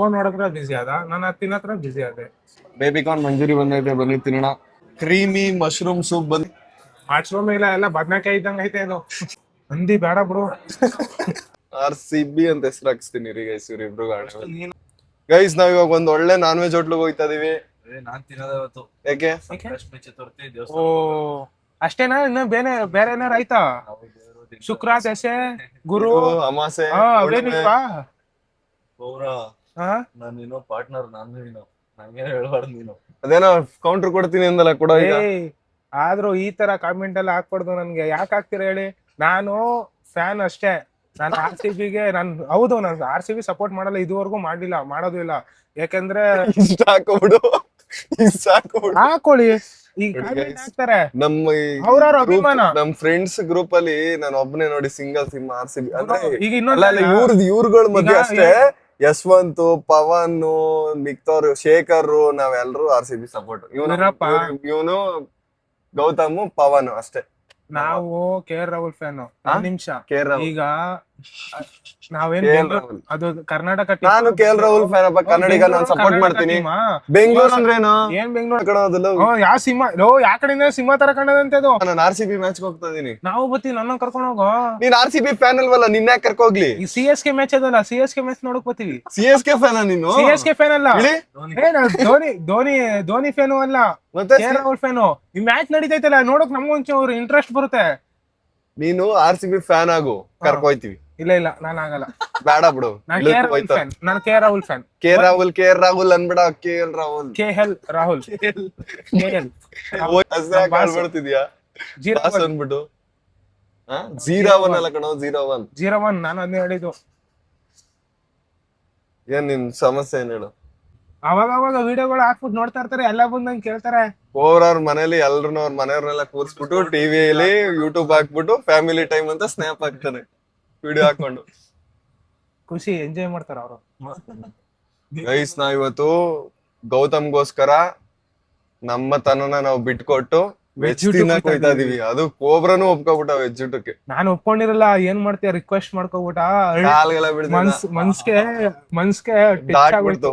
Phone ನೋಡಿದ್ರೆ ಬಿಸಿ ಅದ, ನಾನು ಅದು ತಿನ್ನತ್ರ ಬಿಸಿ ಅದೇ. ಬೇಬಿ ಕಾರ್ನ್ ಮಂಜೂರಿ ಬಂದೈತೆ, ಬನ್ನಿ ತಿನ್ನೋಣ. ಕ್ರೀಮಿ ಮಶ್ರೂಮ್ ಸೂಪ್ ಬಂದು ಮಶ್ರೂಮ್ ಇಲ್ಲ, ಎಲ್ಲ ಬದ್ನೆಕಾಯಿ ಇದ್ದಂಗ ಐತೆ ಇದು. ಹಂದಿ ಬೇಡ ಬ್ರೋ. RCB ಅಂತ ಹೆಸರು ಹಾಕ್ಸ್ತೀನಿ ರೀ ಗೈಸ್ ಇವ್ರಿಬ್ರು. ಗೈಸ್ ನಾವ್ ಇವಾಗ ಒಂದ್ ಒಳ್ಳೆ ನಾನ್ ವೆಜ್ ಹೋಟ್ಲಿಗೆ ಹೋಗ್ತಾ ಇದೀವಿ. ನಾನ್ ತಿನ್ನೋದೇ ಇವತ್ತು. ಯಾಕೆ? ಲಕ್ಷ್ಮೀ ಚತುರ್ಥಿ ಓ ದೇವಸ್ಥಾನ. ಅಷ್ಟೇನಾ? ಇನ್ನು ಬೇರೆ ಬೇರೆ ಏನಾರು ಆಯ್ತಾ? ಶುಕ್ರ ದಶೆ ಗುರು ಅಮಾಸೆ ಅವೇನಿಲ್ವಾ? ಪೌರ ಹಾ ನಾನು ನೀನು ಪಾರ್ಟ್ನರ್, ನಾನು ನೀನು ನಂಗೆ ಹೇಳ್ಬಾರ್ದು ನೀನು. ಅದೇನೋ ಕೌಂಟರ್ ಕೊಡ್ತೀನಿ ಅಂದಲ್ಲ, ಕೊಡೋ ಈಗ. ಆದ್ರೂ ಈ ತರ ಕಾಮೆಂಟ್ ಎಲ್ಲ ಹಾಕ್ಬಾರ್ದು ನನ್ಗೆ. ಯಾಕೆ ಹಾಕ್ತೀರಾ ಹೇಳಿ? ನಾನು ಫ್ಯಾನ್ ಅಷ್ಟೇ. ನಾನು RCBಗೆ ಹೌದು, ನಾನು RCB ಸಪೋರ್ಟ್ ಮಾಡಲ್ಲ, ಇದುವರೆಗೂ ಮಾಡ್ಲಿಲ್ಲ, ಮಾಡೋದು ಇಲ್ಲ. ಯಾಕಂದ್ರೆ ಇಷ್ಟ ಹಾಕೋಬಿಡು, ಇಷ್ಟ ಹಾಕೋಬಿಡು. ಹಾಕೊಳ್ಳಿ, ಈಗ comment ಹಾಕ್ತಾರೆ ನಮ್ಮ ಅವ್ರವ್ರ ಅಭಿಮಾನ. ನಮ್ ಫ್ರೆಂಡ್ಸ್ ಗ್ರೂಪ್ ಅಲ್ಲಿ ನಾನು ಒಬ್ಬನೇ ನೋಡಿ ಸಿಂಗಲ್ ಸಿಮ್ RCB. ಅಂದ್ರೆ ಈಗ ಇವ್ರಗಳ ಮಧ್ಯೆ ಅಷ್ಟೇ. ಯಶವಂತ್, ಪವನ್, ಮಿಕ್ತವ್ರು, ಶೇಖರ್, ನಾವೆಲ್ಲರೂ RCB ಸಪೋರ್ಟ್. ಇವನು ಗೌತಮ್, ಪವನ್ ಅಷ್ಟೇ. ನಾವು KR ರಾಹುಲ್ ಫ್ಯಾನ್. ನಿಮಿಷ, ಈಗ ನಾವೇನ್ ಅದು ಕರ್ನಾಟಕ ನಾನು KL ರಾಹುಲ್ ಫ್ಯಾನ್ ಅಪ್ಪ, ಕನ್ನಡಿಗ, ನಾನು ಸಪೋರ್ಟ್ ಮಾಡ್ತೀನಿ. ಬೆಂಗಳೂರು ಅಂದ್ರೇನು? ಏನ್ ಬೆಂಗಳೂರು? ಯಾವ ಸಿಂಹ ಯಾ ಕಡೆಯಿಂದ ಸಿಂಹ ತರ ಕಂಡದಂತೆ ಅದು. ನಾನು RCB ಮ್ಯಾಚ್ ಹೋಗ್ತಾ ಇದೀನಿ. ನಾವು ಬತ್ತಿ, ನನ್ನ ಕರ್ಕೊಂಡು ಹೋಗೋ. ನೀನ್ RCB ಫ್ಯಾನ್ ಅಲ್ವಲ್ಲ, ನಿನ್ನ ಯಾಕೆ ಕರ್ಕೋಗ್ಲಿ? ಈ CSK ಮ್ಯಾಚ್ ಅದಲ್ಲ, CSK ಮ್ಯಾಚ್ ನೋಡಕ್ ಬತ್ತೀವಿ. CSK ಫ್ಯಾನ್ ನೀನು? CSK ಫ್ಯಾನ್ ಅಲ್ಲ, ಧೋನಿ ಫ್ಯಾನು ಅಲ್ಲ, ಮತ್ತೆ KR ರಾಹುಲ್ ಫ್ಯಾನು. ಈ ಮ್ಯಾಚ್ ನಡೀತೈತಲ್ಲ, ನೋಡಕ್ ನಮ್ಗೊಂಚೂರು ಇಂಟ್ರೆಸ್ಟ್ ಬರುತ್ತೆ. ನೀನು RCB ಫ್ಯಾನ್ ಆಗು, ಕರ್ಕೋಯ್ತೀವಿ. ಇಲ್ಲ ಇಲ್ಲ, ನಾನು ಆಗಲ್ಲ, ಬೇಡ ಬಿಡು. ನಾನು KR Rahul fan. KR Rahul ಅನ್ಬೇಡ, KL ರಾಹುಲ್. KL ರಾಹುಲ್. ಬರ್ತಿದ್ಯಾ ಅನ್ಬಿಟ್ಟು? ಜೀರಾವನ್ ಅಲ್ಲ ಕಣೋ, 01 ನಾನು ಅದನ್ನೇ ಹೇಳಿದ್ದು. ಏನ್ ನಿನ್ ಸಮಸ್ಯೆ ಏನ್ ಹೇಳು? ಅವಾಗ ವಿಡಿಯೋಗಳು ಹಾಕ್ಬಿಟ್ಟು ನೋಡ್ತಾ ಇರ್ತಾರೆ, ಎಲ್ಲ ಬಂದ್ ನಂಗೆ ಕೇಳ್ತಾರೆ. ಅವ್ರ ಮನೇಲಿ ಎಲ್ರು ಅವ್ರ ಮನೆಯವ್ರನ್ನೆಲ್ಲ ಕೂರ್ಸ್ಬಿಟ್ಟು ಟಿವಿಯಲ್ಲಿ ಯೂಟ್ಯೂಬ್ ಹಾಕ್ಬಿಟ್ಟು ಫ್ಯಾಮಿಲಿ ಟೈಮ್ ಅಂತ ಸ್ನ್ಯಾಪ್ ಹಾಕ್ತಾನೆ, ವಿಡಿಯೋ ಹಾಕೊಂಡು. ಖುಷಿ ಎಂಜಾಯ್ ಮಾಡ್ತಾರ ಅವರು. ಗೈಸ್, ನಾವ್ ಇವತ್ತು ಗೌತಮ್ಗೋಸ್ಕರ ನಮ್ಮ ತನನ ನಾವು ಬಿಟ್ಕೊಟ್ಟು ವೆಜ್ ತಿನ್ನಕ್ ಹೋಯ್ತಾ ಇದೀವಿ. ಅದು ಕೋಬ್ರನು ಒಪ್ಕೊಬಿಟ್ಟ ವೆಜ್ ಊಟಕ್ಕೆ. ನಾನು ಒಪ್ಕೊಂಡಿರಲ್ಲ, ಏನ್ ಮಾಡ್ತೀಯ, ರಿಕ್ವೆಸ್ಟ್ ಮಾಡ್ಕೊಬಿಟ್ಟ. ಮನ್ಸ್ಗೆ ಆಗ್ಬಿಡ್ತು.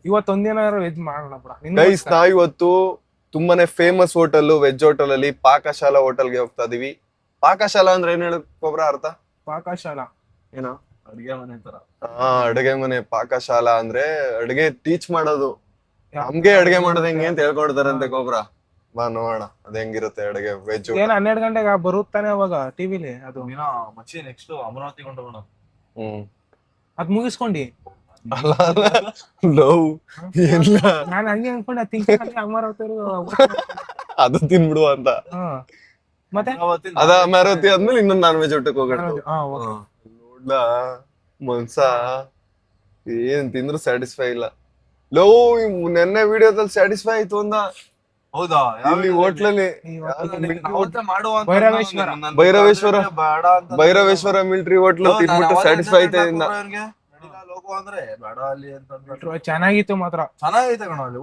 ಇವತ್ತೊಂದೇನಾದ್ರು ವೆಜ್ ಮಾಡೋಣ. ಗೈಸ್, ನಾವಿವತ್ತು ತುಂಬಾನೇ ಫೇಮಸ್ ಹೋಟೆಲ್, ವೆಜ್ ಹೋಟೆಲ್ ಅಲ್ಲಿ ಪಾಕಶಾಲಾ ಹೋಟೆಲ್ಗೆ ಹೋಗ್ತಾ ಇದೀವಿ. ಪಾಕಶಾಲಾ ಅಂದ್ರೆ ಏನ್ ಹೇಳು ಕೊಬ್ರ ಅರ್ಥ? ಪಾಕಶಾಲಾ ಏನೋ ಅಡಿಗೆ ಮನೆ ತರ. ಅಡುಗೆ ಮನೆ. ಪಾಕಶಾಲಾ ಅಂದ್ರೆ ಅಡುಗೆ ಟೀಚ್ ಮಾಡೋದು. ನಮ್ಗೆ ಅಡುಗೆ ಮಾಡೋದು ಹೆಂಗೆ ಅಂತ ಹೇಳ್ಕೊಡ್ತಾರಂತೆ ಕೊಬ್ರ. ಬಾ ನೋಡೋಣ ಅದ್ ಹೆಂಗಿರುತ್ತೆ ಅಡುಗೆ ವೆಜ್. 12 ಗಂಟೆಗೆ ಬರುತ್ತಾನೆ ಅವಾಗ ಟಿವಿಲಿ. ಅದು ಮಚ್ಚಿ ನೆಕ್ಸ್ಟ್ ಅಮರಾವತಿ ಕೊಂಡೋಗೋಣ. ಅದ್ ಮುಗಿಸ್ಕೊಂಡಿ. ಅಲ್ಲ ಲವ್ ಎಲ್ಲ ನಾನು ಹಂಗೆ ಅನ್ಕೊಂಡೆ, ಅಮರಾವತಿ ಅದು ತಿನ್ಬಿಡುವ ಅಂತ. ಮತ್ತೆ ಅದ ಅಮರಾವತಿ ಆದ್ಮೇಲೆ ಇನ್ನೊಂದು ನಾನ್ ವೆಜ್ ಊಟಕ್ಕೆ ಹೋಗೋಣ. ನೋಡ್ಲಾ ಮನ್ಸ ಏನ್ ತಿಂದ್ರು ಸ್ಯಾಟಿಸ್ಫೈ ಇಲ್ಲ. ಲವ್ ನೆನ್ನೆ ವಿಡಿಯೋದಲ್ಲಿ ಸ್ಯಾಟಿಸ್ಫೈ ಆಯ್ತು ಅಂದ. ಹೌದಾ? ಇಲ್ಲಿ ಹೋಟ್ಲಲ್ಲಿ ಭೈರವೇಶ್ವರ ಮಿಲಿಟರಿ ಹೋಟ್ಲ್ ತಿನ್ಬಿಟ್ಟು ಸ್ಯಾಟಿಸ್ಫೈ ಆಯ್ತಾ. ಚೆನ್ನಾಗಿತ್ತು, ಮಾತ್ರ ಚೆನ್ನಾಗೈತೆ ಕಣ ಅಲ್ಲಿ.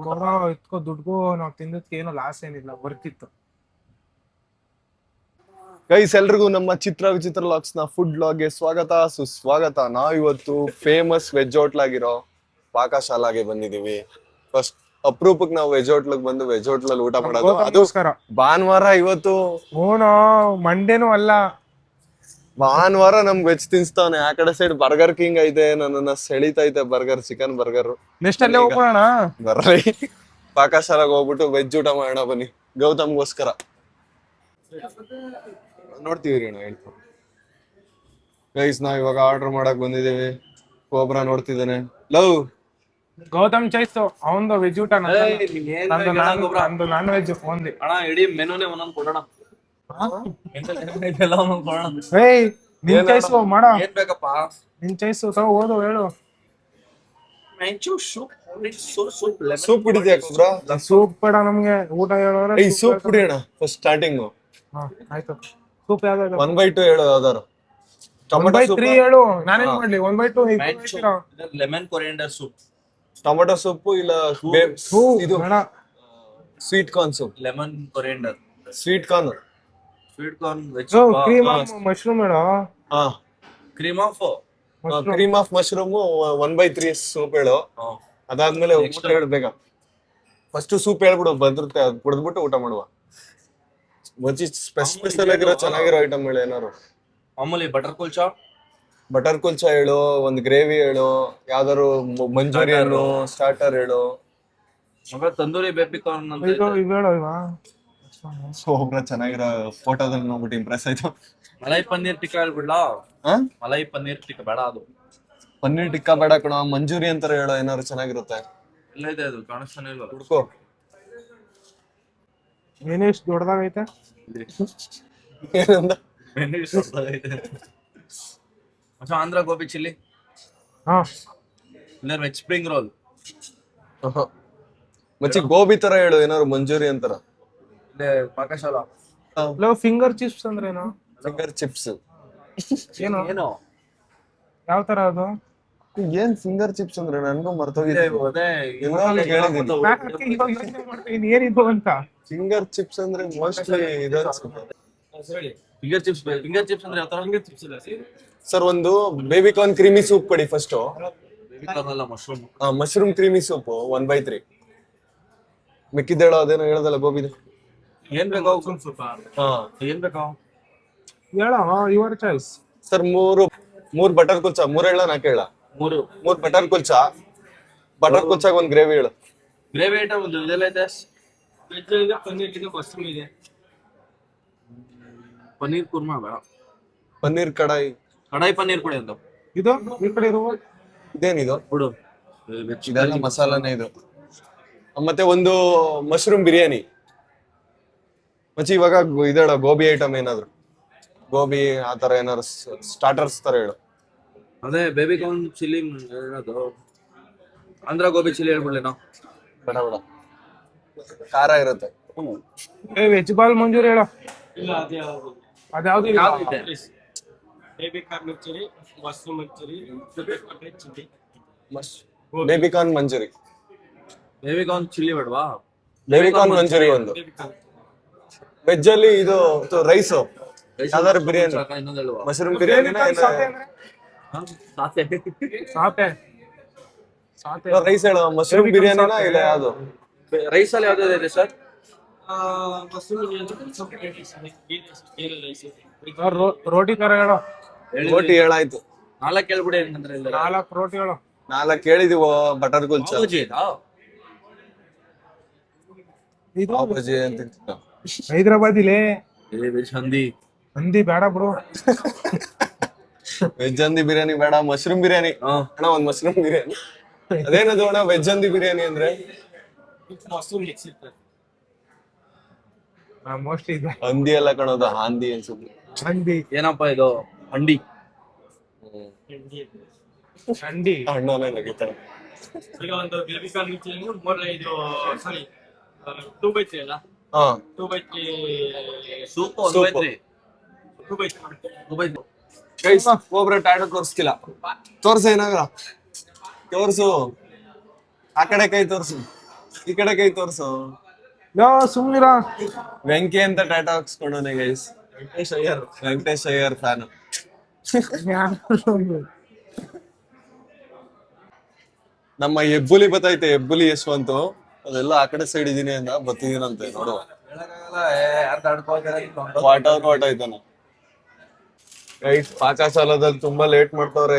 ಇತ್ಕೋ ದುಡ್ಗೂ ನಾವ್ ತಿಂದಕ್ಕೆ ಏನೋ ಲಾಸ್ ಏನಿಲ್ಲ, ಬರ್ತಿತ್ತು. ಗೈಸ್, ಎಲ್ರಿಗೂ ನಮ್ಮ ಚಿತ್ರ ವಿಚಿತ್ರ ಲಾಗ್ಸ್ ನ ಫುಡ್ ಲಾಗ್ಗೆ ಸ್ವಾಗತ ಸುಸ್ವಾಗತ. ನಾವಿವತ್ತು ಫೇಮಸ್ ವೆಜ್ ಹೋಟ್ಲ್ ಆಗಿರೋ ಪಾಕಶಾಲಾಗೆ ಬಂದಿದೀವಿ. ಫಸ್ಟ್ ಅಪರೂಪಕ್ಕೆ ನಾವು ವೆಜ್ ಹೋಟ್ಲಿಗೆ ಬಂದು ವೆಜ್ ಹೋಟ್ಲಲ್ಲಿ ಊಟ ಮಾಡೋದು. ಅದು ಭಾನುವಾರ ಇವತ್ತು. ಓನೋ ಮಂಡೇನು ಅಲ್ಲ, ಭಾನುವಾರ ನಮ್ಗೆ ವೆಜ್ ತಿನ್ಸ್ತಾವನೆ. ಆ ಕಡೆ ಸೈಡ್ ಬರ್ಗರ್ ಕಿಂಗ್ ಐತೆ, ನನ್ನನ್ನ ಸೆಳಿತೈತೆ ಬರ್ಗರ್, ಚಿಕನ್ ಬರ್ಗರ್. ನೆಕ್ಸ್ಟ್ ಅಲ್ಲೇ ಹೋಗೋಣ ಬರ್ರಿ, ಪಾಕಶಾಲಾಗ ಹೋಗ್ಬಿಟ್ಟು ವೆಜ್ ಊಟ ಮಾಡೋಣ ಬನ್ನಿ, ಗೌತಮ್ಗೋಸ್ಕರ. ನೋಡ್ತೀವಿ ರೀ, ಹೇಳ್ತೀವಿ. ಗೈಸ್, ನಾವ್ ಇವಾಗ ಆರ್ಡರ್ ಮಾಡಕ್ ಬಂದಿದ್ದೀವಿ. ಕೋಬ್ರಾ ನೋಡ್ತಿದ್ದಾನೆ. ಲವ್ ಗೌತಮ್ ಚಾಯ್ಸು ಅವಂದು ವೆಜ್ ಊಟ, ನಂದು ನಾನ್ ವೆಜ್. ಫೋನ್ಲಿ ಅಣ್ಣ ಇಡೀ ಮೆನುನೇ ಒಂದೊಂದು ಕೊಡೋಣ. ನಿನ್ ಚಾಯ್ಸು ಮಾಡ. ಏನ್ ಬೇಕಪ್ಪ ನಿನ್ ಚಾಯ್ಸು ಓದು, ಹೇಳು. Soup ಕುಡಿದ್ಯಾ cobra? ಸೂಪ್ ಬೇಡ ನಮ್ಗೆ, ಊಟ ಹೇಳೋರೆ. ಸೂಪ್ ಕುಡಿಯೋಣ ಫಸ್ಟ್ ಸ್ಟಾರ್ಟಿಂಗ್. ಆಯ್ತು. ಸೂಪ್ ಯಾವ್ದು? 1/2 ಹೇಳು ಯಾವ್ದಾರು. 1/3 ಹೇಳು, ನಾನೇನ್ ಮಾಡ್ಲಿ? 1/2 lemon coriander soup. Tomato soup ಇಲ್ಲ ಇದು sweet corn soup. Lemon coriander sweet corn veg. Cream mushroom ಹೇಳು. Cream of cream of mushroom 1/3 soup ಹೇಳು. ಅದಾದ್ಮೇಲೆ ಊಟ ಹೇಳ್ಬೇಕ. ಫಸ್ಟ್ ಸೂಪ್ ಹೇಳ್ಬಿಡು, ಬಂದಿರುತ್ತೆ ಅದು ಕುಡಿದ್ಬಿಟ್ಟು ಊಟ ಮಾಡುವ. ಮಚ್ಚಿ ಸ್ಪೆಷಲ್ ಆಗಿರೋ ಚೆನ್ನಾಗಿರೋ ಐಟಮ್ ಹೇಳು ಏನಾರು. ಮಾಮೂಲಿ ಬಟರ್ ಕುಲ್ಚಾ, ಬಟರ್ ಕುಲ್ಚಾ ಹೇಳು, ಒಂದ್ ಗ್ರೇವಿ ಹೇಳು, ಯಾವ್ದಾರು ಮಂಚೂರಿಯನ್ ಸ್ಟಾರ್ಟರ್ ಹೇಳು. ಆಮೇಲೆ ತಂದೂರಿ ಬೇಬಿ ಕಾರ್ನ್ ಅಂತ ಇದು ಇದೆ. ಇವ್ ಹೇಳು ಇವ. ಸೂಪರ್ ಚೆನ್ನಾಗಿರೋ ಫೋಟೋದಲ್ಲಿ ನೋಡ್ಬಿಟ್ಟು ಇಂಪ್ರೆಸ್ ಆಯ್ತು. ಮಲೈ ಪನ್ನೀರ್ ಟಿಕ್ಕಾ ಹೇಳ್ಬಿಡ್ಲಾ? ಹಾ ಮಲೈ ಪನ್ನೀರ್ ಟಿಕ್ಕಾ ಬೇಡ, ಅದು ಪನ್ನೀರ್ ಟಿಕ್ಕಾ ಬೇಡ ಕಣ, ಮಂಚೂರಿ ಅಂತಾರೆ ಹೇಳೋ ಏನಾರು ಚೆನ್ನಾಗಿರುತ್ತೆ. ಇಲ್ಲ ಇದೆ, ಅದು ಕಾಣಿಸ್ತಾನೆ ಇಲ್ವಲ್ಲ. ಹುಡ್ಕೋ. ಏನೇ ಇಷ್ಟು ದೊಡ್ಡದಾಗೈತೆ. ಏನಂದ? ಮಚ್ಚ ಆಂಧ್ರ ಗೋಬಿ ಚಿಲ್ಲಿ, ಹಾ ಇಲ್ಲ ವೆಜ್ ಸ್ಪ್ರಿಂಗ್ ರೋಲ್, ಮಚ್ಚಿ ಗೋಬಿ ತರ ಹೇಳು ಏನಾರು, ಮಂಚೂರಿ ಅಂತಾರ. ಇಲ್ಲೇ ಪಾಕಶಾಲಾ. ಲವ್ ಫಿಂಗರ್ ಚಿಪ್ಸ್ ಅಂದ್ರೇನು? ಫಿಂಗರ್ ಚಿಪ್ಸ್ ಏನು ಏನೋ ಯಾವ ತರ ಅದು? ಏನ್ ಫಿಂಗರ್ ಚಿಪ್ಸ್ ಅಂದ್ರೆ ನನ್ಗೂ ಇದೆ, ಮರ್ತೋಗಿದೆ. ಅದೇ ಇವಾಗ್ಲೇ ಕೇಳಿದ್ದೀನಿ. ನಾನ್ ಅದಕ್ಕೆ ಇವಾಗ ಯೋಚ್ನೆ ಮಾಡ್ತೀನಿ ಏನಿದು ಅಂತ. ಫಿಂಗರ್ ಚಿಪ್ಸ್ ಅಂದ್ರೆ ಮೋಸ್ಟ್ಲಿ ಇದು ಫಿಂಗರ್ ಚಿಪ್ಸ್ ಅಂದ್ರೆ ಯಾವ ತರ? ಸರ್ ಒಂದು ಬೇಬಿ ಕಾರ್ನ್ ಕ್ರೀಮಿ ಸೂಪ್ ಕೊಡಿ ಫಸ್ಟ್. ಬೇಬಿ ಕಾರ್ನ್ ಅಲ್ಲ, ಮಶ್ರೂಮ್. Mushroom creamy soup 1/3. ಮಿಕ್ಕಿದ್ದೇಳೋ ಅದೇನೋ ಹೇಳ್ದಲ್ಲ ಗೋಬಿದು. ಏನ್ ಬೇಕಾ? ಹಾ ಏನ್ ಬೇಕಾ? ಹೇಳ ಯುವರ್ ಚಾಯ್ಸ್. ಸರ್ ಮೂರ್ ಬಟರ್ ಕುಲ್ಚಾ, 3 ಹೇಳ 4 ಹೇಳ? 3 ಬಟರ್ ಕುಲ್ಚಾ. ಬಟರ್ ಕುಲ್ಚಾಗ ಒಂದ್ ಗ್ರೇವಿ ಹೇಳು. ಗ್ರೇವಿ ಐಟಮ್ ಒಂದು ಇದೆಲ್ಲ ಇದೆ. ಪನ್ನೀರ್ ಕುರ್ಮಾ ಬೇಡ, ಪನ್ನೀರ್ ಕಡಾಯಿ. ಕಡಾಯಿ ಪನ್ನೀರ್ ಕೊಡಿ ಅಂತ ಇದು ಈ ಕಡೆ ಇರುವ ಇದೇನಿದು? ಬಿಡು. ಇದೆಲ್ಲ ಮಸಾಲಾನೇ ಇದು. ಮತ್ತೆ ಒಂದು ಮಶ್ರೂಮ್ ಬಿರಿಯಾನಿ. ಮಚ್ಚಿ ಇವಾಗ ಇದೇಳ ಗೋಬಿ ಐಟಮ್ ಏನಾದ್ರು, ಗೋಬಿ ಆತರ ಏನಾದ್ರು ಸ್ಟಾರ್ಟರ್ಸ್ ತರ ಹೇಳು. ಅದೇ ಬೇಬಿ ಕಾರ್ನ್ ಚಿಲ್ಲಿ, ಏನದು ಆಂಧ್ರ ಗೋಬಿ ಚಿಲ್ಲಿ ಹೇಳ್ಬಿಡ್ಲಿ ನಾವು. ಬೇಡ ಬೇಡ, ಖಾರ ಇರುತ್ತೆ. ವೆಜ್ ಬಾಲ್ ಮಂಜೂರಿ ಹೇಳ. ಅದ್ಯಾವ್ದು ಇಲ್ಲ. ಯಾವ್ದಿದೆ? ಬೇಬಿ ಕಾರ್ನ್ ಮಂಚೂರಿ. ಬೇಬಿ ಕಾರ್ನ್ ಚಿಲ್ಲಿ ಬೇಡವಾ? ಬೇಬಿ ಕಾರ್ನ್ ಮಂಚೂರಿ ಒಂದು. ವೆಜ್ ಅಲ್ಲಿ ಇದು ರೈಸ್ ಯಾವ್ದಾರು ಬಿರಿಯಾನಿ, ಇನ್ನೊಂದು ಹೇಳುವ. ಮಶ್ರೂಮ್ ಬಿರಿಯಾನಿ. ಸಾತೆ ಸಾತೆ ಸಾತೆ ರೈಸ್ ಹೇಳು, ಮಶ್ರೂಮ್ ಬಿರಿಯಾನಿನ ಇಲ್ಲ ಯಾವ್ದು? ರೈಸ್ ಅಲ್ಲಿ ಯಾವ್ದು ಇದೆ ಸರ್? ರೋಟಿ ತರ ಹೇಳು. ರೋಟಿ ಹೇಳಾಯ್ತು. 4 ಹೇಳ್ಬಿಡಿ ಏನಂದ್ರೆ ಇಲ್ಲ. 4 ರೋಟಿ ಹೇಳು. 4 ಹೇಳಿದೀವೋ. ಬಟರ್ ಕುಲ್ಚಾ, ಪಾವ್ ಇದಾ? ಇದು ಪಾವ್ ಭಾಜಿ ಅಂತ ತಿಂತೀವಿ. ಹೈದ್ರಾಬಾದ್ ಇಲ್ಲೇ ವೆಜ್ ಹಂದಿ. ಹಂದಿ ಬೇಡ ಬಿಡು. ವೆಜ್ ಹಂದಿ ಬಿರಿಯಾನಿ ಬೇಡ, ಮಶ್ರೂಮ್ ಬಿರಿಯಾನಿ ಅಣ್ಣ, ಒಂದ್ ಮಶ್ರೂಮ್ ಬಿರಿಯಾನಿ. ಅದೇನದು ಅಣ್ಣ ವೆಜ್ ಹಂದಿ ಬಿರಿಯಾನಿ ಅಂದ್ರೆ? ಮೋಸ್ಟ್ಲಿ ಇದೆ ಹಂದಿ ಎಲ್ಲ ಕಣೋದು, ಹಾಂದಿ ಅನ್ಸುತ್ತೆ. ಹಂದಿ. ಏನಪ್ಪ ಇದು? ಹಂಡಿ. ಹಂದಿ ಅಣ್ಣನೇ ನಗಿತಾನೆ. ಈಗ ಒಂದು ಬೇಬಿ ಕಾರ್ನ್ ಇದು ಸಾರಿ 2/3 ಅಲ್ಲ, ಹಾ 2/3 ಸೂಪ್ Soup. 2/3 ಗೈಸ್ ಒಬ್ರು ಟ್ಯಾಟೋ ತೋರಿಸ್ತಿಲ್ಲ. ತೋರ್ಸು ಏನಾಗ್ರ, ತೋರ್ಸು. ಆ ಕಡೆ ಕೈ ತೋರ್ಸು, ಈ ಕಡೆ ಕೈ ತೋರ್ಸು. ಯೋ ಸುಮ್ನಿರ. ವೆಂಕಿ ಅಂತ ಟ್ಯಾಟೋ ಹಾಕ್ಸ್ಕೊಂಡವನೆ ಗೈಸ್. ವೆಂಕಟೇಶ್ ಅಯ್ಯರ್ ಫ್ಯಾನ್. ನಮ್ಮ ಹೆಬ್ಬುಲಿ ಬತ್ತೈತೆ, ಹೆಬ್ಬುಲಿ ಯಶವಂತು. ಅದೆಲ್ಲ ಆ ಕಡೆ ಸೈಡ್ ಇದೀನಿ ಅಂತ ಬತ್ತಿದೀನಂತೆ, ನೋಡುವ. What ಆಯ್ತಾನ guys. ಪಾಕಶಾಲದಲ್ಲಿ ತುಂಬಾ ಲೇಟ್ ಮಾಡ್ತವ್ರೆ.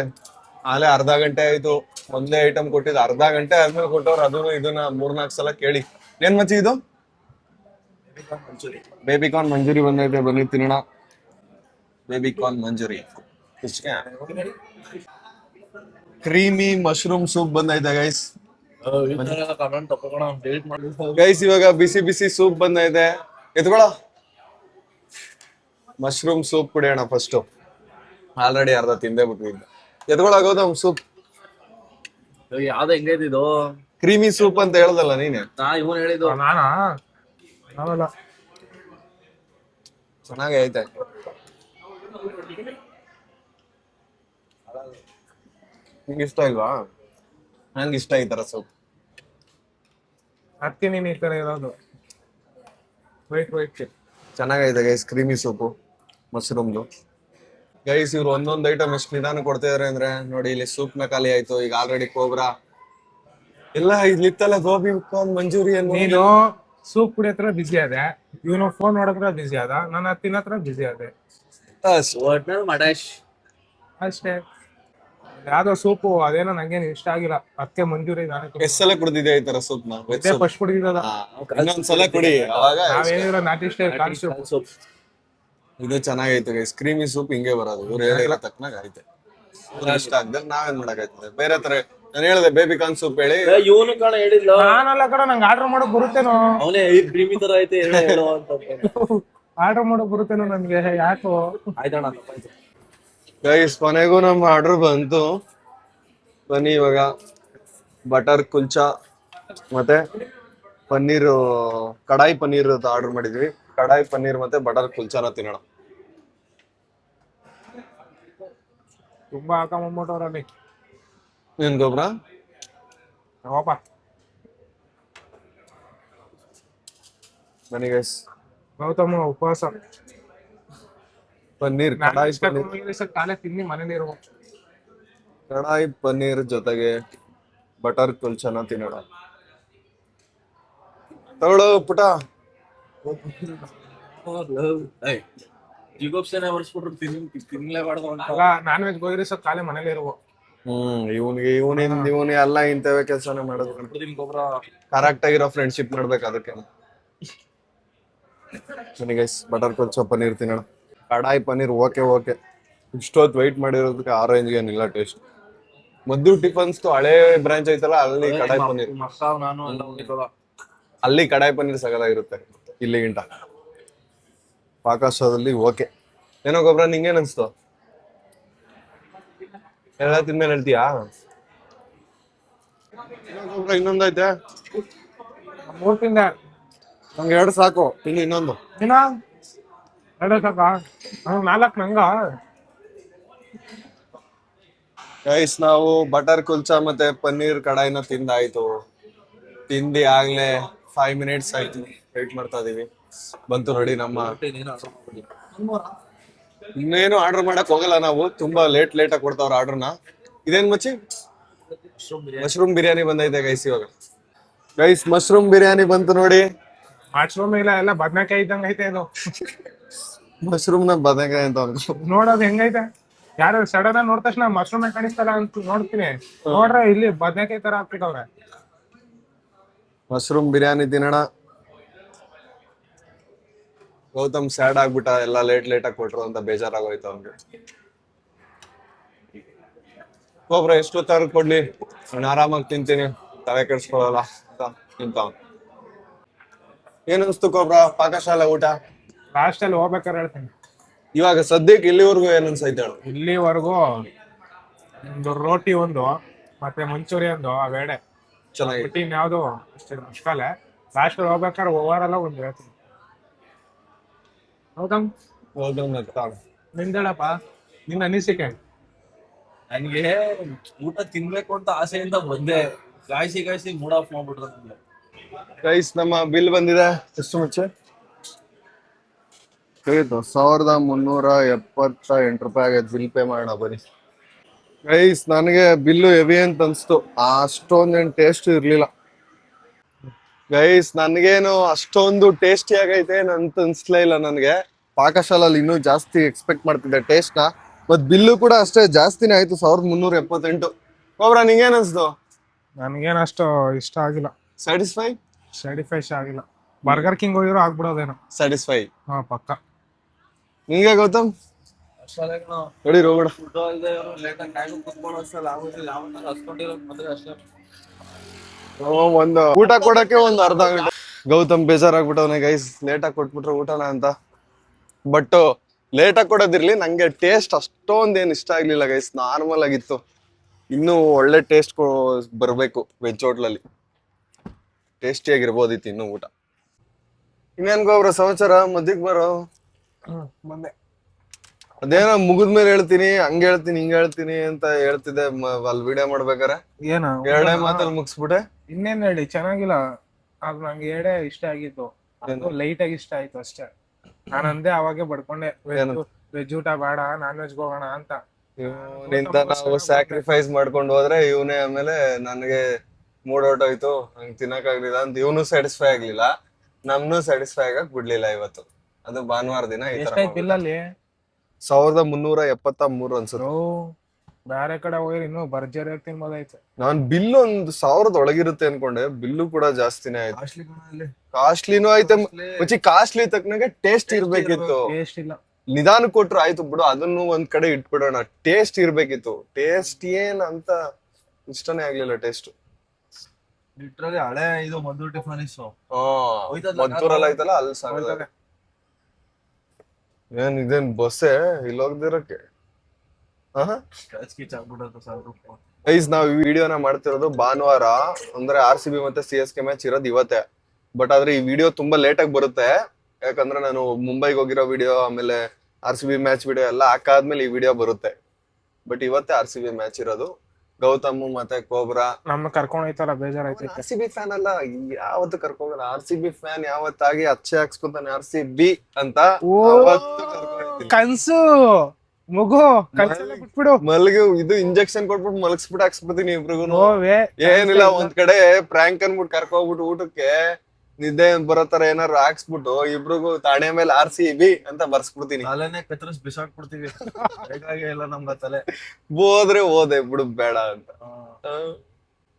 ಆಲೆ ಅರ್ಧ ಗಂಟೆ ಆಯ್ತು. ಒಂದೇ ಐಟಮ್ ಕೊಟ್ಟಿದ್ದು ಅರ್ಧ ಗಂಟೆ ಆದ್ಮೇಲೆ ಕೊಟ್ಟವ್ರು. ಅದನ್ನು ಇದನ್ನ 3-4 ಸಲ ಕೇಳಿ. ಏನ್ ಮಚ್ಚಿ ಇದು? ಬೇಬಿ ಕಾರ್ನ್ ಮಂಜೂರಿ ಬಂದೈತೆ, ಬನ್ನಿ ತಿನ್ನೋಣ. ಬೇಬಿ ಕಾರ್ನ್ ಮಂಜೂರಿ. ಕ್ರೀಮಿ ಮಶ್ರೂಮ್ ಸೂಪ್ ಬಂದೈತೆ ಗೈಸ್. ಗೈಸ್ ಇವಾಗ ಬಿಸಿ ಬಿಸಿ ಸೂಪ್ ಬಂದೈತೆ, ಎತ್ಕೊಳ. ಮಶ್ರೂಮ್ ಸೂಪ್ ಕುಡಿಯೋಣ ಫಸ್ಟ್. ಆಲ್ರೆಡಿ ಅರ್ಧ ತಿಂದೇ ಬಿಟ್ಟಿದ್ದೆ. ಎತ್ಕೊಳಾಗೋದು ಸೂಪ್. ಯಾವ್ದು ಹೆಂಗೈತಿ ಇದು? ಕ್ರೀಮಿ ಸೂಪ್ ಅಂತ ಹೇಳ್ದಲ್ಲ ನೀನೆ. ಇವನ್ ಹೇಳಿದ್ದು. ನಾನಾ ಅವಲ್ಲ. ಚೆನ್ನಾಗಿ ಐತೆ. ನಿಂಗೆ ಇಷ್ಟ ಇಲ್ವಾ? ನಂಗೆ ಇಷ್ಟ ಈ ತರ ಸೂಪ್. ಅದಕ್ಕೆ ನೀನ್ ಈ ತರ ಇರೋದು. ವೈಟ್ ಚೆನ್ನಾಗೈತೆ ಗೈಸ್ ಕ್ರೀಮಿ ಸೂಪು ಮಶ್ರೂಮ್ದು. ಗೈಸ್ ಇವ್ರು ಒಂದೊಂದ್ ಐಟಮ್ ಎಷ್ಟು ನಿಧಾನ ಕೊಡ್ತಾ ಇದಾರೆ ಅಂದ್ರೆ ನೋಡಿ, ಇಲ್ಲಿ ಸೂಪ್ ನ ಖಾಲಿ ಆಯ್ತು, ಈಗ ಆಲ್ರೆಡಿ ಕೋಬ್ರಾ ಎಲ್ಲ ಇಲ್ಲಿತ್ತಲ್ಲ, ಗೋಬಿ ಮಂಚೂರಿಯನ್. ನೀನು ಸೂಪ್ ಕುಡಿಯತ್ರ ಬಿಸಿ ಅದೆ, ಇವನು ಫೋನ್ ನೋಡತ್ರ ಬಿಸಿ ಅದ, ನಾನು ತಿನ್ನತ್ರ ಬಿಸಿ ಅದೆ ಒಟ್ನಲ್ಲಿ ಮಡೇಶ್ ಅಷ್ಟೇ. ಯಾವ್ದೋ ಸೂಪು ಅದೇನೋ ನಂಗೇನು ಇಷ್ಟ ಆಗಿಲ್ಲ, ಅದಕ್ಕೆ ಮಂಜೂರಿ ಎಷ್ಟ್ ಸಲ ಕುಡ್ದಿದ್ಯಾ ಈ ತರ ಸೂಪ್ ನ? ಫಸ್ಟ್ ಕುಡಿದ. ಇನ್ನೊಂದ್ಸಲ ಕುಡಿ, ಅವಾಗ ನಾವೇನಿಲ್ಲ ನಾಟಿ ಸ್ಟೈಲ್ ಕಾಲ್ ಸೂಪ್. ಇದು ಚೆನ್ನಾಗೈತೆ ಗೈಸ್, ಕ್ರೀಮಿ ಸೂಪ್ ಹಿಂಗೆ ಬರೋದು, ಇವ್ರು ಹೇಳಿರೋ ತಕ್ಕನಾಗ ಐತೆ. ಇಷ್ಟ ಆಗ್ದ್ರೆ ನಾವೇನ್ ಮಾಡಕ್ಕಾಯ್ತದೆ, ಬೇರೆ ತರ. ನಾನು ಹೇಳಿದೆ ಬೇಬಿ ಕಾರ್ನ್ ಸೂಪ್ ಹೇಳಿ, ಇವನು ಕಾಣ ಹೇಳಿಲ್ಲ, ನಾನಲ್ಲ ಕಡೆ ನಂಗೆ ಆರ್ಡರ್ ಮಾಡಕ್ ಬರುತ್ತೇನೋ, ಅವನೇ ಕ್ರೀಮಿ ತರ ಐತೆ ಹೇಳೋ ಅಂತ. ಆರ್ಡರ್ ಮಾಡಕ್ ಬರುತ್ತೇನೋ ನನ್ಗೆ, ಯಾಕೋ. ಆಯ್ತಣ್ಣ. ಗೈಸ್ ಕೊನೆಗೂ ನಮ್ಮ ಆರ್ಡರ್ ಬಂತು. ಬನ್ನಿ ಇವಾಗ ಬಟರ್ ಕುಲ್ಚಾ ಮತ್ತೆ ಪನ್ನೀರ್, ಕಡಾಯಿ ಪನ್ನೀರ್ ಆರ್ಡರ್ ಮಾಡಿದ್ವಿ. ಕಡಾಯಿ ಪನ್ನೀರ್ ಮತ್ತೆ ಬಟರ್ ಕುಲ್ಚಾನ ತಿನ್ನೋಣ. ತುಂಬಾ ಹಾಕೊಂಡ್ಬಿಟ್ಟವ್ರಲ್ಲಿ ಏನ್ ಗೊಬ್ರ? ಹೋಪ ಬನ್ನಿ ಗೈಸ್, ಗೌತಮ ಉಪವಾಸ. ಪನ್ನೀರ್ ಕಡಾಯಿ ಪನ್ನೀರ್, ಕಾಲೇ ತಿನ್ನಿ ಮನೇಲಿ ಇರುವ. ಕಡಾಯಿ ಪನ್ನೀರ್ ಜೊತೆಗೆ ಬಟರ್ ಕುಲ್ಚಾನ ತಿನ್ನೋಣ. ತಗೊಳ್ಳೋ ಪುಟ. ಜಿಗೋಪ್ಸೇನೆ ಬರ್ಸ್ಬಿಟ್ರು ತಿನ್ಲೇಬಾರ್ದು ಅಂತ. ಅಲ್ಲ, ನಾನ್ ವೆಜ್ ಗೋಗಿರಿಸ ಕಾಲೇ ಮನೇಲಿ ಇರುವ. ಇವನೇ ಎಲ್ಲ ಇಂತವೇ ಕೆಲ್ಸನೇ ಮಾಡೋದು. ಗೊಬ್ಬರ ಕರೆಕ್ಟ್ ಆಗಿರೋ ಫ್ರೆಂಡ್ಶಿಪ್ ಮಾಡ್ಬೇಕು ಅದಕ್ಕೆ. ಬನ್ನಿ ಗೈಸ್, ಬಟರ್ ಕುಲ್ಚಾ ಪನ್ನೀರ್ ತಿನ್ನೋಣ. ಕಡಾಯಿ ಪನ್ನೀರ್ ಓಕೆ. ಇಷ್ಟೊತ್ತು ವೈಟ್ ಮಾಡಿರೋದಕ್ಕೆ ಆರೆಂಜ್ ಏನಿಲ್ಲ ಟೇಸ್ಟ್. ಮದ್ದು ಟಿಫನ್ಸ್ ಹಳೆ ಬ್ರಾಂಚ್ ಐತಲ್ಲ, ಅಲ್ಲಿ ಕಡಾಯಿ ಪನ್ನೀರ್, ನಾನು ಎಲ್ಲ ಹೋಗಿದ್ದಲ್ಲ, ಅಲ್ಲಿ ಕಡಾಯಿ ಪನ್ನೀರ್ ಸಗದಾಗಿರುತ್ತೆ ಇಲ್ಲಿಗಿಂತ. ಪಾಕಶಾಲದಲ್ಲಿ ಓಕೆ. ಏನೋ ಗೊಬ್ಬರ, ನಿಂಗೇನ್ ಅನ್ಸ್ತು? ಎಲ್ಲ ತಿಂದ್ಮೇಲೆ ಹೇಳ್ತೀಯಾ? ಗೊಬ್ಬರ ಇನ್ನೊಂದೈತೆ, 3 ತಿಂದ, ನಂಗೆ 2 ಸಾಕು. ತಿನ್ನು ಇನ್ನೊಂದು. ದಿನ 2 ಸಾಕ? 4 ನಂಗ. ಗೈಸ್ ನಾವು ಬಟರ್ ಕುಲ್ಚಾ ಮತ್ತೆ ಪನ್ನೀರ್ ಕಡಾಯಿನ ತಿಂದಾಯ್ತು. ತಿಂದಿ ಆಗ್ಲೇ 5 ಮಿನಿಟ್ಸ್ ಆಯ್ತು, ವೇಟ್ ಮಾಡ್ತಾ ಇದೀವಿ. ಬಂತು ನೋಡಿ ನಮ್ಮ. ಇನ್ನೇನು ಆರ್ಡರ್ ಮಾಡಕ್ ಹೋಗಲ್ಲ ನಾವು, ತುಂಬಾ ಲೇಟ್ ಆಗಿ ಕೊಡ್ತಾವ್ರ ಆರ್ಡರ್ನ. ಇದೇನ್ ಮಚ್ಚಿ? ಮಶ್ರೂಮ್ ಬಿರಿಯಾನಿ ಬಂದೈತೆ ಗೈಸ್ ಇವಾಗ. ಗೈಸ್ ಮಶ್ರೂಮ್ ಬಿರಿಯಾನಿ ಬಂತು ನೋಡಿ. ಮಶ್ರೂಮ್ ಇಲ್ಲ, ಎಲ್ಲ ಬದ್ನೆಕಾಯಿ ಇದ್ದಂಗ ಐತೆ ಇದು. ಮಶ್ರೂಮ್ ನ ಬದನೆಕಾಯಿ ಅಂತ ನೋಡೋದು ಹೆಂಗೈತೆ, ಯಾರು ಸಡನ್ ಆಗಿ ನೋಡಿದ ತಕ್ಷಣ ಮಶ್ರೂಮ್ ಕಾಣಿಸ್ತಲ್ಲ ಅಂತ ನೋಡ್ತೀನಿ, ನೋಡ್ರೆ ಇಲ್ಲಿ ಬದ್ನೆಕಾಯಿ ತರ ಹಾಕ್ಬಿಟ್ಟವ್ರೆ. ಮಶ್ರೂಮ್ ಬಿರಿಯಾನಿ ತಿನ್ನೋಣ. ಗೌತಮ್ ಸ್ಯಾಡ್ ಆಗ್ಬಿಟ್ಟ, ಎಲ್ಲ ಲೇಟ್ ಆಗಿ ಕೊಟ್ರು ಅಂತ ಬೇಜಾರಾಗೋಯ್ತು ಅವ್ನಿಗೆ. ಒಬ್ರ ಎಷ್ಟು ತರ ಕೊಡ್ಲಿ, ನಾನು ಆರಾಮಾಗಿ ತಿಂತೀನಿ, ತಲೆ ಕೆಡ್ಸ್ಕೊಳಲ್ಲ ಅಂತ ತಿಂತಾವ್. ಏನ್ ಅನ್ಸ್ತು ಕೊಬ್ರ ಪಾಕಶಾಲೆ ಊಟ? ಲಾಸ್ಟ್ ಅಲ್ಲಿ ಹೋಗ್ಬೇಕಾದ್ರೆ ಹೇಳ್ತೀನಿ. ಇವಾಗ ಸದ್ಯಕ್ಕೆ ಇಲ್ಲಿವರೆಗೂ ಏನ್ ಅನ್ಸೈತೆ ಹೇಳು? ಇಲ್ಲಿವರೆಗೂ ಒಂದು ರೋಟಿ ಒಂದು ಮತ್ತೆ ಮಂಚೂರಿ ಒಂದು ಅವೇಡೆ ಚೆನ್ನಾಗಿ. ಯಾವ್ದು ಅಷ್ಟೇ ಮುಷ್ಕಾಲೆ. ಲಾಸ್ಟ್ ಹೋಗ್ಬೇಕಾದ್ರೆ ಓವರ್ ಒಂದು ಹೇಳ್ತೀನಿ. ಹೌದಾ, ನಿಂದೇಳಪ್ಪ ನಿನ್ನ ಅನಿಸಿಕೆ. ನನ್ಗೆ ಊಟ ತಿನ್ಬೇಕು ಅಂತ ಆಸೆಯಿಂದ ಬಂದೆ, ಕಾಯಿಸಿ ಮೂಡ್ ಆಫ್ ಮಾಡ್ಬಿಟ್ರು ನನ್ಗೆ. ಗೈಸ್ ನಮ್ಮ ಬಿಲ್ ಬಂದಿದೆ. ಎಷ್ಟು ಮುಚ್ಚೆ? 1378 ರೂಪಾಯಿ ಆಗೈತೆ. ಬಿಲ್ ಪೇ ಮಾಡೋಣ ಬನ್ನಿ. ಗೈಸ್ ನನಗೆ ಬಿಲ್ಲು ಹೆವಿ ಅಂತ ಅನ್ಸ್ತು, ಅಷ್ಟೊಂದೇನು ಟೇಸ್ಟ್ ಇರ್ಲಿಲ್ಲ. ಗೈಸ್ ನನ್ಗೇನು ಅಷ್ಟೊಂದು ಟೇಸ್ಟಿ ಆಗೈತೆ ಅಂತ ಅನ್ಸ್ಲೇ ಇಲ್ಲ ನನಗೆ. ಪಾಕಶಾಲಲ್ಲಿ ಇನ್ನೂ ಜಾಸ್ತಿ ಎಕ್ಸ್ಪೆಕ್ಟ್ ಮಾಡ್ತಿದ್ದೆ ಟೇಸ್ಟ್ ನ. ಮತ್ ಬಿಲ್ಲು ಕೂಡ ಅಷ್ಟೇ ಜಾಸ್ತಿನೇ ಆಯ್ತು, 1378. ಒಬ್ರ ನಿಂಗೇನ್ ಅನ್ಸ್ತು? ನನ್ಗೇನು ಅಷ್ಟು ಇಷ್ಟ ಆಗಿಲ್ಲ. ಸ್ಯಾಟಿಸ್ಫೈ ಆಗಿಲ್ಲ. ಬರ್ಗರ್ ಕಿಂಗ್ ಹೋಗಿರೋ ಆಗ್ಬಿಡೋದೇನೋ. ಸ್ಯಾಟಿಸ್ಫೈ. ಹಾ ಪಕ್ಕ. ನಿಂಗೆ ಗೌತಮ್? ನೋಡಿ ರೋಗಡ ಒಂದು ಊಟ ಕೊಡಕ್ಕೆ ಒಂದು ಅರ್ಧ ಗಂಟೆ. ಗೌತಮ್ ಬೇಜಾರಾಗ್ಬಿಟ್ಟವನೆ ಗೈಸ್, ಲೇಟಾಗಿ ಕೊಟ್ಬಿಟ್ರೆ ಊಟನ ಅಂತ. ಬಟ್ ಲೇಟಾಗಿ ಕೊಡೋದಿರ್ಲಿ, ನಂಗೆ ಟೇಸ್ಟ್ ಅಷ್ಟೊಂದೇನು ಇಷ್ಟ ಆಗ್ಲಿಲ್ಲ ಗೈಸ್, ನಾರ್ಮಲ್ ಆಗಿತ್ತು. ಇನ್ನೂ ಒಳ್ಳೆ ಟೇಸ್ಟ್ ಬರ್ಬೇಕು ವೆಜ್ ಹೋಟ್ಲಲ್ಲಿ, ಟೇಸ್ಟಿಯಾಗಿರ್ಬೋದಿತ್ತು ಇನ್ನು ಊಟ. ಇನ್ನೇನ್ ಗೊಬ್ರ ಸಮಾಚಾರ? ಮದ್ದಿಗೆ ಬರೋ ಬಂದೆ. ಅದೇನೋ ಮುಗಿದ್ಮೇಲೆ ಹೇಳ್ತೀನಿ, ಹಂಗ ಹೇಳ್ತೀನಿ ಹಿಂಗ ಹೇಳ್ತೀನಿ ಅಂತ ಹೇಳ್ತಿದ್ದೆ ಅಲ್ಲಿ ವಿಡಿಯೋ ಮಾಡ್ಬೇಕಾರೆ. ಏನು 2 ಮಾತಲ್ಲಿ ಮುಗಿಸ್ಬಿಟ್ಟೆ. ಇನ್ನೇನ್ ಹೇಳಿ, ಚೆನ್ನಾಗಿಲ್ಲ. ಅದು ನಂಗೆ ಇಷ್ಟ ಆಗಿತ್ತು, ಲೈಟ್ ಆಗಿ ಇಷ್ಟ ಆಯ್ತು ಅಷ್ಟೇ. ನಾನು ಅಂದೆ ಅವಾಗೆ ಬಡ್ಕೊಂಡೆ. ವೆಜ್ ಊಟ ಬೇಡ ನಾನ್ ವೆಜ್ ಹೋಗೋಣ ಅಂತ. ನಿಂತ ನಾವು ಸ್ಯಾಕ್ರಿಫೈಸ್ ಮಾಡ್ಕೊಂಡು ಹೋದ್ರೆ ಇವನೇ ಆಮೇಲೆ ನನಗೆ ಮೂಡ್ ಔಟ್ ಆಯ್ತು, ನಂಗೆ ತಿನ್ನಕ್ಕಾಗ್ಲಿಲ್ಲ ಅಂತ ಇವನು ಸ್ಯಾಟಿಸ್ಫೈ ಆಗ್ಲಿಲ್ಲ, ನಮ್ನು ಸ್ಯಾಟಿಸ್ಫೈ ಆಗಕ್ ಬಿಡ್ಲಿಲ್ಲ ಇವತ್ತು. ಅದು ಭಾನುವಾರ ದಿನ ಈ ತರ ಎಷ್ಟಾಯ್ತು ಬಿಲ್ ಅಲ್ಲಿ? 1373 ಅನ್ಸುತ್ತೆ. ಓ ಬೇರೆ ಕಡೆ ಹೋಗಿ ಇನ್ನೂ ಭರ್ಜರಿ ತಿನ್ಬೋದಾಯ್ತು. ನಾನ್ ಬಿಲ್ ಒಂದ್ 1000 ಒಳಗಿರುತ್ತೆ ಅನ್ಕೊಂಡೆ, ಬಿಲ್ಲು ಕೂಡ ಜಾಸ್ತಿನೇ ಆಯ್ತು. ಕಾಸ್ಟ್ಲಿ ಕಣಲ್ಲಿ. ಕಾಸ್ಟ್ಲಿನೂ ಐತೆ ಮಚ್ಚಿ, ಕಾಸ್ಟ್ಲಿ ತಕ್ಕನಾಗೆ ಟೇಸ್ಟ್ ಇರ್ಬೇಕಿತ್ತು. ಟೇಸ್ಟ್ ಇಲ್ಲ. ನಿಧಾನ ಕೊಟ್ರು ಆಯ್ತು ಬಿಡು, ಅದನ್ನು ಒಂದ್ ಕಡೆ ಇಟ್ಬಿಡೋಣ. ಟೇಸ್ಟ್ ಇರ್ಬೇಕಿತ್ತು. ಟೇಸ್ಟ್ ಏನ್ ಅಂತ ಇಷ್ಟನೇ ಆಗ್ಲಿಲ್ಲ ಟೇಸ್ಟ್. ಲಿಟ್ರಲಿ ಹಳೆ ಇದು ಮದ್ದೂರು ಟಿಫಾನಿಸ್. ಮದ್ದೂರಲ್ಲಿ ಐತಲ್ಲ ಅಲ್ಲಿ ಸಾಗಲ್ಲ. ಏನ್ ಇದೇನ್ ಬಸ್ಸೇ ಇಲ್ಲಿ ಹೋಗ್ದಿರಕ್ಕೆ? ಗೈಸ್ ನಾವ್ ಈ ವಿಡಿಯೋನ ಮಾಡ್ತಿರೋದು ಭಾನುವಾರ, ಅಂದ್ರೆ RCB ಮತ್ತೆ CSK ಮ್ಯಾಚ್ ಇರೋದು ಇವತ್ತೇ. ಬಟ್ ಆದ್ರೆ ಈ ವಿಡಿಯೋ ತುಂಬಾ ಲೇಟ್ ಆಗಿ ಬರುತ್ತೆ, ಯಾಕಂದ್ರೆ ನಾನು ಮುಂಬೈಗೆ ಹೋಗಿರೋ ವಿಡಿಯೋ ಆಮೇಲೆ RCB ಮ್ಯಾಚ್ ವಿಡಿಯೋ ಎಲ್ಲ ಹಾಕಾದ್ಮೇಲೆ ಈ ವಿಡಿಯೋ ಬರುತ್ತೆ. ಬಟ್ ಇವತ್ತೇ RCB ಮ್ಯಾಚ್ ಇರೋದು. ಗೌತಮ್ ಮತ್ತೆ ಕೋಬ್ರಾ ನಮ್ಮ ಕರ್ಕೊಂಡ್ ಹೋಯ್ತಲ್ಲ ಬೇಜಾರಾಯ್ತು. RCB ಫ್ಯಾನ್ ಅಲ್ಲ, ಯಾವತ್ತು ಕರ್ಕೊಂಡ್ RCB ಫ್ಯಾನ್ ಯಾವತ್ತಾಗಿ ಅಚ್ಚೆ ಹಾಕ್ಸ್ಕೊಂತಾನೆ RCB ಅಂತ. ಅವತ್ತು ಕರ್ಕೊಂಡ್ ಕನ್ಸು ಮಗು ಕನ್ಸೆಲ್ಲ ಬಿಟ್ಬಿಡು. ಮಲ್ಗಿ ಇದು ಇಂಜೆಕ್ಷನ್ ಕೊಟ್ಬಿಟ್ಟು ಮಲಗಿಸ್ಬಿಟ್ಟು ಹಾಕ್ಸ್ಬಿಡ್ತೀನಿ ಇಬ್ರಿಗೂ. ಓವೇ ಏನಿಲ್ಲ, ಒಂದ್ ಕಡೆ ಪ್ರಾಂಕ್ ಅನ್ಬಿಟ್ಟು ಕರ್ಕೋಗ್ಬಿಟ್ಟು ಊಟಕ್ಕೆ ನಿದ್ದೆ ಬರೋತರ ಏನಾರು ಹಾಕ್ಸ್ಬಿಟ್ಟು ಇಬ್ರಿಗೂ ತಾಣೆ ಮೇಲೆ RCB ಅಂತ ಬರ್ಸ್ಬಿಡ್ತೀನಿ. ತಲೆನೇ ಕತ್ತರಿಸ್ ಬಿಸಾಕ್ಬಿಡ್ತೀವಿ. ಹೇಗಾಗಿ ಎಲ್ಲ ನಮ್ಗ ತಲೆ ಹೋದ್ರೆ ಹೋದೆ ಬಿಡು ಬೇಡ ಅಂತ.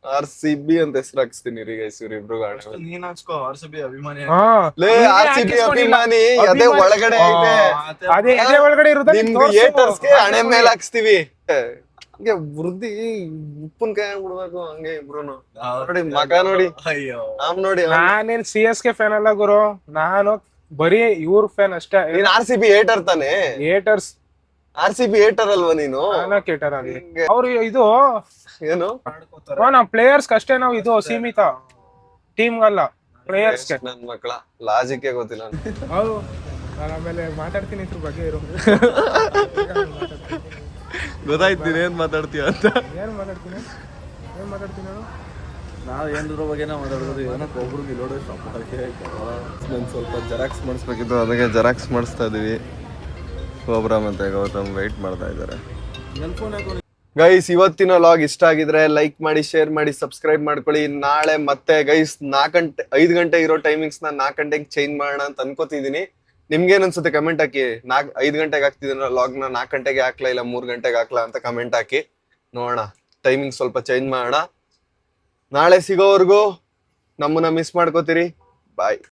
RCB ಅಂತ ಹೆಸರು ಹಾಕ್ಸ್ತೀನಿ ರೀ ಗೈಸ್ ಇವ್ರಿಬ್ರಿಗೂ. ನೀನ್ ಹಚ್ಕೋ RCB ಅಭಿಮಾನಿ. ಲೇ RCB ಅಭಿಮಾನಿ ಅದೇ ಒಳಗಡೆ ಐತೆ, ಅದೇ ಎದೆ ಒಳಗಡೆ ಇರೋದು ನಿಮ್ಗೆ ಏಟರ್ಸ್ಗೆ ಹಣೆ ಮೇಲೆ ಹಾಕ್ಸ್ತೀವಿ. ಹಂಗೆ ವೃದ್ಧಿ ಉಪ್ಪಿನಕಾಯಿ ಬಿಡ್ಬೇಕು ಹಂಗೆ ಇಬ್ರು. ನೋಡಿ ಮಗ ನೋಡಿ, ಅಯ್ಯೋ ನೋಡಿ. ನಾನೇನ್ CSK ಫ್ಯಾನ್ ಅಲ್ಲ ಗುರು, ನಾನು ಬರೀ ಇವ್ರ ಫ್ಯಾನ್ ಅಷ್ಟೇ. ನೀನ್ RCB ಏಟರ್ ತಾನೆ? ಏಟರ್ಸ್. RCB ಏಟರ್ ಅಲ್ವಾ ನೀನು? ಕೇಟರ್ ಅಲ್ಲಿ ಅವ್ರು ಇದು ಏನು ನಾವ್ ಪ್ಲೇಯರ್ಸ್ ಅಷ್ಟೇ, ನಾವು ಇದು ಸೀಮಿತ, ಟೀಮ್ ಅಲ್ಲ ಪ್ಲೇಯರ್ಸ್ಗೆ. ನನ್ ಮಕ್ಳ ಲಾಜಿಕ್ಕೆ ಗೊತ್ತಿಲ್ಲ. ಹೌದು, ನಾನು ಆಮೇಲೆ ಮಾತಾಡ್ತೀನಿ ಇದ್ರ ಬಗ್ಗೆ ಇರೋ. ಗೊತ್ತಾಯ್ತು ಏನ್ ಮಾತಾಡ್ತೀಯ ಅಂತ. ಏನ್ ಮಾತಾಡ್ತೀನಿ ನಾನು? ನಾವ್ ಏನ್ರ ಬಗ್ಗೆನ ಮಾತಾಡೋದು. ಏನಕ್ಕೆ ಒಬ್ರಿಗೆ ಲೋಡ್ ನಾನು ಸ್ವಲ್ಪ ಜೆರಾಕ್ಸ್ ಮಾಡಿಸ್ಬೇಕಿತ್ತು, ಅದಕ್ಕೆ ಜೆರಾಕ್ಸ್ ಮಾಡಿಸ್ತಾ ಇದೀವಿ. ಕೋಬ್ರಾ ಮತ್ತೆ ಗೌತಮ್ ವೆಯ್ಟ್ ಮಾಡ್ತಾ ಇದ್ದಾರೆ. ಗೈಸ್ ಇವತ್ತಿನ ಲಾಗ್ ಇಷ್ಟ ಆಗಿದ್ರೆ ಲೈಕ್ ಮಾಡಿ, ಶೇರ್ ಮಾಡಿ, ಸಬ್ಸ್ಕ್ರೈಬ್ ಮಾಡ್ಕೊಳ್ಳಿ. ನಾಳೆ ಮತ್ತೆ ಗೈಸ್ 5 ಗಂಟೆ ಇರೋ ಟೈಮಿಂಗ್ಸ್ ನ 4 ಗಂಟೆಗೆ ಚೇಂಜ್ ಮಾಡೋಣ ಅಂತ ಅನ್ಕೋತಿದೀನಿ. ನಿಮ್ಗೇನ್ ಅನ್ಸುತ್ತೆ ಕಮೆಂಟ್ ಹಾಕಿ. 5 ಗಂಟೆಗೆ ಹಾಕ್ತಿದ್ದೀನ ಲಾಗ್ ನ, 4 ಗಂಟೆಗೆ ಹಾಕ್ಲಾ ಇಲ್ಲ 3 ಗಂಟೆಗೆ ಹಾಕ್ಲಾ ಅಂತ ಕಮೆಂಟ್ ಹಾಕಿ ನೋಡೋಣ. ಟೈಮಿಂಗ್ ಸ್ವಲ್ಪ ಚೇಂಜ್ ಮಾಡೋಣ. ನಾಳೆ ಸಿಗೋವರೆಗೂ ನಮ್ಮನ್ನ ಮಿಸ್ ಮಾಡ್ಕೋತೀರಿ. ಬಾಯ್.